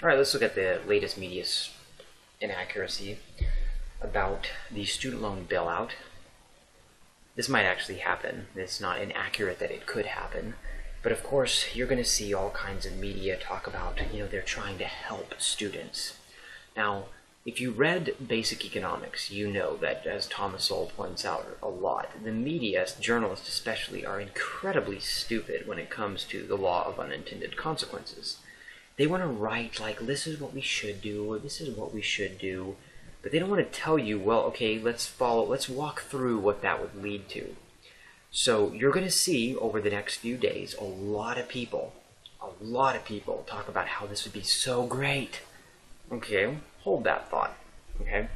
All right, let's look at the latest media inaccuracy about the student loan bailout. This might actually happen. It's not inaccurate that it could happen. But of course, you're going to see all kinds of media talk about, they're trying to help students. Now, if you read basic economics, you know that, as Thomas Sowell points out a lot, the media, journalists especially, are incredibly stupid when it comes to the law of unintended consequences. They want to write like, this is what we should do, or this is what we should do, but they don't want to tell you, well, okay, let's walk through what that would lead to. So you're going to see over the next few days a lot of people talk about how this would be so great. Okay, hold that thought. Okay,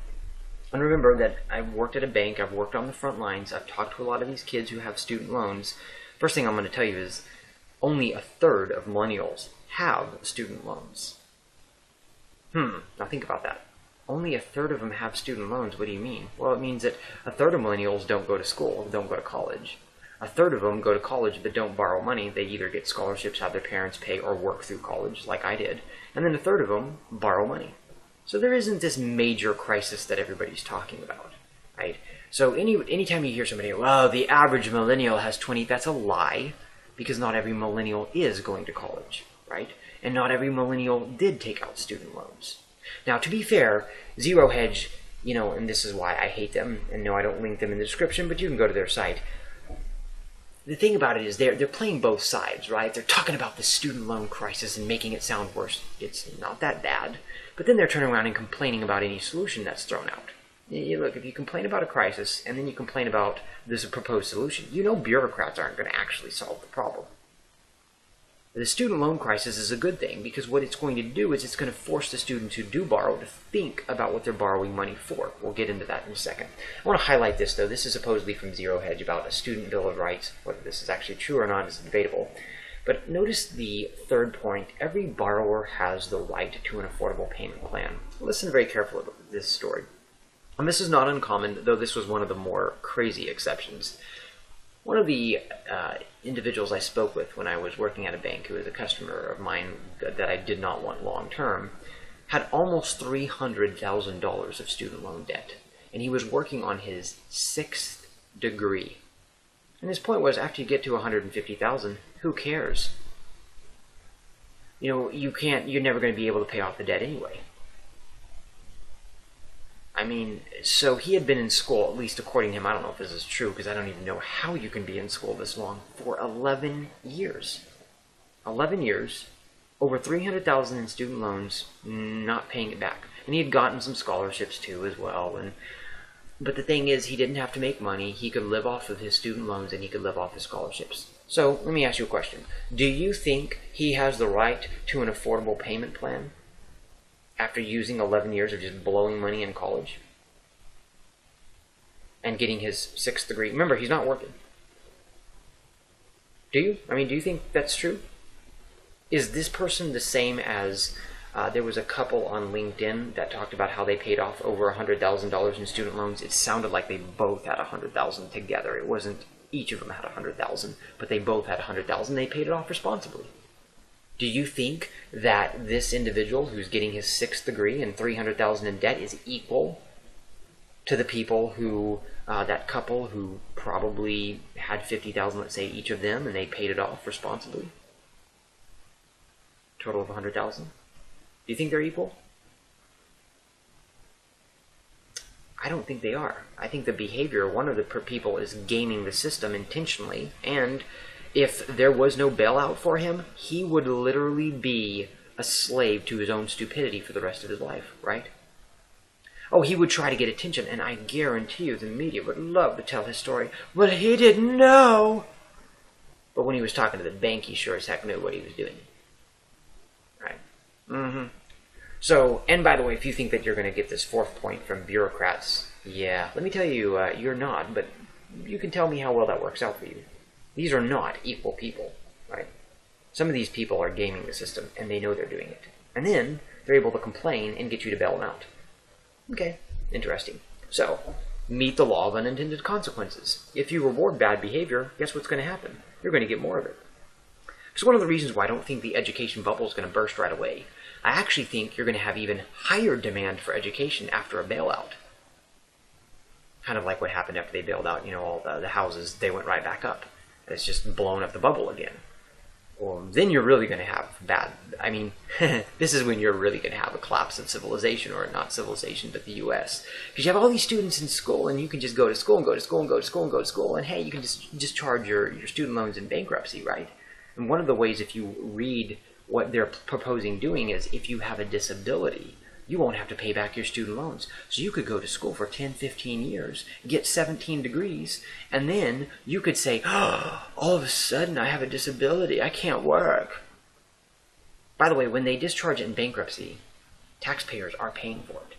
and remember that I've worked at a bank, I've worked on the front lines, I've talked to a lot of these kids who have student loans. First thing I'm going to tell you is only a third of millennials have student loans. Now think about that. Only a third of them have student loans. What do you mean? Well, it means that a third of millennials don't go to school, don't go to college. A third of them go to college but don't borrow money. They either get scholarships, have their parents pay, or work through college, like I did. And then a third of them borrow money. So there isn't this major crisis that everybody's talking about, right? So anytime you hear somebody, well, the average millennial has 20, that's a lie, because not every millennial is going to college, right? And not every millennial did take out student loans. Now, to be fair, Zero Hedge, and this is why I hate them, and no, I don't link them in the description, but you can go to their site. The thing about it is they're playing both sides, right? They're talking about the student loan crisis and making it sound worse. It's not that bad. But then they're turning around and complaining about any solution that's thrown out. Look, if you complain about a crisis and then you complain about this proposed solution, bureaucrats aren't going to actually solve the problem. The student loan crisis is a good thing because what it's going to do is it's going to force the students who do borrow to think about what they're borrowing money for. We'll get into that in a second. I want to highlight this, though. This is supposedly from Zero Hedge about a student bill of rights. Whether this is actually true or not is debatable. But notice the third point. Every borrower has the right to an affordable payment plan. Listen very carefully to this story. And this is not uncommon, though this was one of the more crazy exceptions. One of the individuals I spoke with when I was working at a bank, who was a customer of mine that I did not want long term, had almost $300,000 of student loan debt. And he was working on his 6th degree. And his point was, after you get to $150,000, who cares? You're never going to be able to pay off the debt anyway. I mean, so he had been in school, at least according to him, I don't know if this is true, because I don't even know how you can be in school this long, for 11 years. 11 years, over $300,000 in student loans, not paying it back. And he had gotten some scholarships too as well. But the thing is, he didn't have to make money. He could live off of his student loans and he could live off his scholarships. So let me ask you a question. Do you think he has the right to an affordable payment plan after using 11 years of just blowing money in college and getting his 6th degree? Remember, he's not working. Do you? I mean, do you think that's true? Is this person the same as there was a couple on LinkedIn that talked about how they paid off over $100,000 in student loans? It sounded like they both had $100,000 together. It wasn't each of them had $100,000, but they both had $100,000. They paid it off responsibly. Do you think that this individual who's getting his 6th degree and $300,000 in debt is equal to the people who, that couple who probably had $50,000, let's say, each of them, and they paid it off responsibly? Total of $100,000? Do you think they're equal? I don't think they are. I think the behavior, one of the people is gaming the system intentionally, and if there was no bailout for him, he would literally be a slave to his own stupidity for the rest of his life, right? Oh, he would try to get attention, and I guarantee you the media would love to tell his story. Well, he didn't know. But when he was talking to the bank, he sure as heck knew what he was doing. Right? So, and by the way, if you think that you're going to get this 4th point from bureaucrats, yeah, let me tell you, you're not, but you can tell me how well that works out for you. These are not equal people, right? Some of these people are gaming the system, and they know they're doing it. And then they're able to complain and get you to bail them out. Okay, interesting. So, meet the law of unintended consequences. If you reward bad behavior, guess what's going to happen? You're going to get more of it. It's one of the reasons why I don't think the education bubble is going to burst right away. I actually think you're going to have even higher demand for education after a bailout. Kind of like what happened after they bailed out, all the houses, they went right back up. It's just blown up the bubble again. Well, then you're really going to have this is when you're really going to have a collapse of civilization, or not civilization, but the U.S. Because you have all these students in school, and you can just go to school and go to school and go to school and go to school, and hey, you can just discharge your student loans in bankruptcy, right? And one of the ways, if you read what they're proposing doing, is if you have a disability, you won't have to pay back your student loans. So you could go to school for 10, 15 years, get 17 degrees, and then you could say, oh, all of a sudden I have a disability, I can't work. By the way, when they discharge it in bankruptcy, taxpayers are paying for it.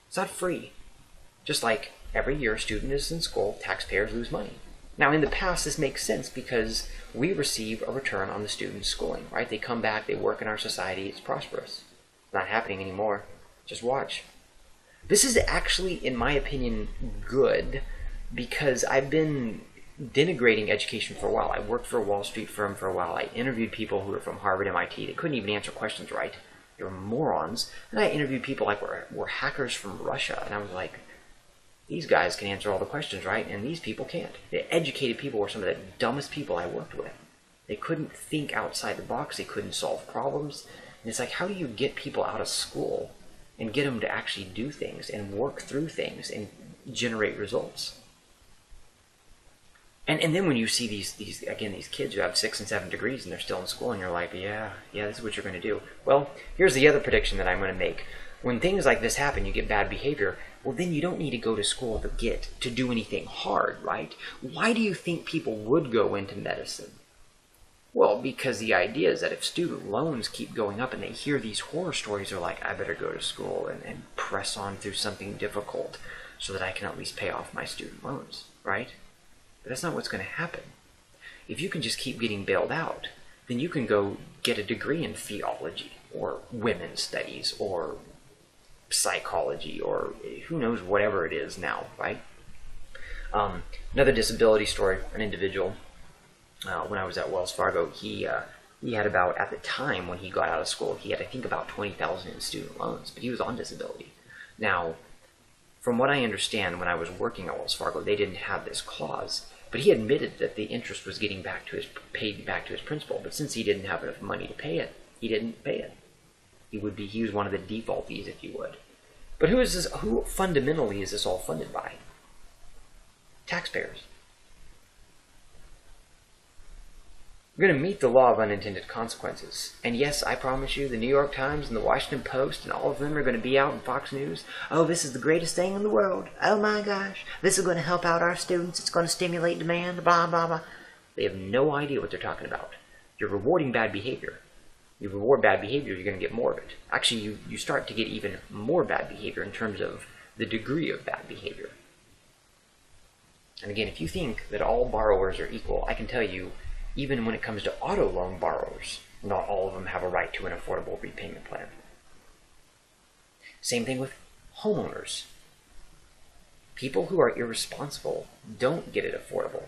It's not free. Just like every year a student is in school, taxpayers lose money. Now, in the past, this makes sense because we receive a return on the student's schooling, right? They come back, they work in our society, it's prosperous. Not happening anymore. Just watch. This is actually, in my opinion, good, because I've been denigrating education for a while. I worked for a Wall Street firm for a while. I interviewed people who were from Harvard, MIT. They couldn't even answer questions right. They were morons. And I interviewed people like were hackers from Russia, and I was like, these guys can answer all the questions right, and these people can't. The educated people were some of the dumbest people I worked with. They couldn't think outside the box. They couldn't solve problems. And it's like, how do you get people out of school and get them to actually do things and work through things and generate results? And then when you see these kids who have 6 and 7 degrees and they're still in school, and you're like, yeah, this is what you're going to do. Well, here's the other prediction that I'm going to make. When things like this happen, you get bad behavior, well, then you don't need to go to school to do anything hard, right? Why do you think people would go into medicine? Well, because the idea is that if student loans keep going up and they hear these horror stories, they're like, I better go to school and press on through something difficult so that I can at least pay off my student loans, right? But that's not what's going to happen. If you can just keep getting bailed out, then you can go get a degree in theology or women's studies or psychology or who knows, whatever it is now, right? Another disability story, an individual. When I was at Wells Fargo, he had about, at the time when he got out of school, he had, I think, about $20,000 in student loans, but he was on disability. Now, from what I understand, when I was working at Wells Fargo, they didn't have this clause, but he admitted that the interest was getting paid back to his principal. But since he didn't have enough money to pay it, he didn't pay it. He was one of the defaultees, if you would. But who fundamentally is this all funded by? Taxpayers. We're going to meet the law of unintended consequences. And yes, I promise you, the New York Times and the Washington Post and all of them are going to be out in Fox News. Oh, this is the greatest thing in the world. Oh my gosh. This is going to help out our students. It's going to stimulate demand, blah, blah, blah. They have no idea what they're talking about. You're rewarding bad behavior. You reward bad behavior, you're going to get more of it. Actually, you start to get even more bad behavior in terms of the degree of bad behavior. And again, if you think that all borrowers are equal, I can tell you, even when it comes to auto loan borrowers, not all of them have a right to an affordable repayment plan. Same thing with homeowners. People who are irresponsible don't get it affordable,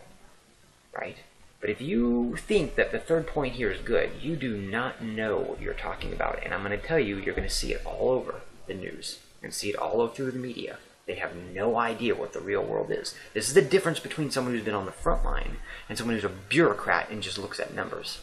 right? But if you think that the third point here is good, you do not know what you're talking about. And I'm going to tell you, you're going to see it all over the news and see it all over through the media. They have no idea what the real world is. This is the difference between someone who's been on the front line and someone who's a bureaucrat and just looks at numbers.